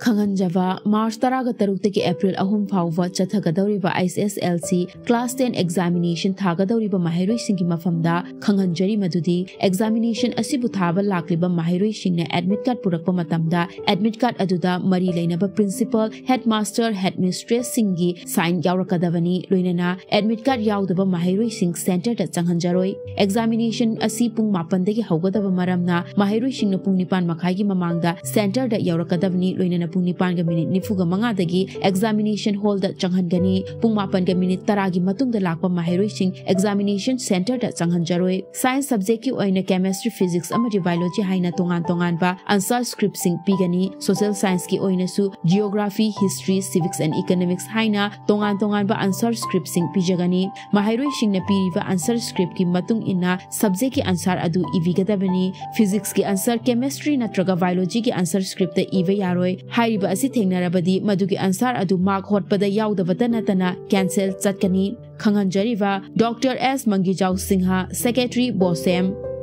खंगनजवा March 13 की April 3 फाउवा चथगदौरिबा ISSLC क्लास 10 एग्जामिनेशन थागदौरिबा माहिरोइसिंगी मफमदा खंगनजरी मदुदी एग्जामिनेशन असिबु थाबा लाक्लिबा माहिरोइसिंगने एडमिट कार्ड पुरकपा मतमदा एडमिट कार्ड अदुदा मरी लेनबा प्रिंसिपल हेडमास्टर हेडमिस्ट्रेस सिंगी साइन यावरकदबनी लोइनना एडमिट कार्ड यावदबा माहिरोइसिंग सेंटर दा चंगहनजरोय एग्जामिनेशन असि पुंग 9 दगी हौगदबा मरमना माहिरोइसिंगना पुंग 9 मखाइगी ममांगदा सेंटर दा यावरकदबनी लोइनना पुंग 9 मिनिट 95 दगी एग्जामिनेशन हॉल दा चंगहनगनी पुंग 9 मिनिट 10 गी मतुंग दा लाकपा माहिरोइसिंग एग्जामिनेशन सेंटर दा चंगहनजरोय साइंस सब्जेक्ट की ओइना केमिस्ट्री फिजिक्स अमदि बायोलॉजी हाइना तोंगान तोंगान बा आंसर स्क्रिप्ट सिंग पिगनी सोशल साइंस की ओइना सु geography history civics and economics हाइना तोंगान तोंगान बा आंसर स्क्रिप्ट सिंग पिजगनी माहिरोइसिंग ने पीरिबा आंसर स्क्रिप्ट की मतुंग इना सब्जेक्ट की आंसर अदु इविगदबनी फिजिक्स की आंसर केमिस्ट्री नत्रगा बायोलॉजी की आंसर स्क्रिप्ट दा इवे यारोय हाइरिबा असि थेंगनारबदी मदुगी आंसर अदु मार्क होटपदा यावदबता नतना कैंसिल चटकनी खंगनजरीबा doctor S Mangijao Sinha secretary BOSEM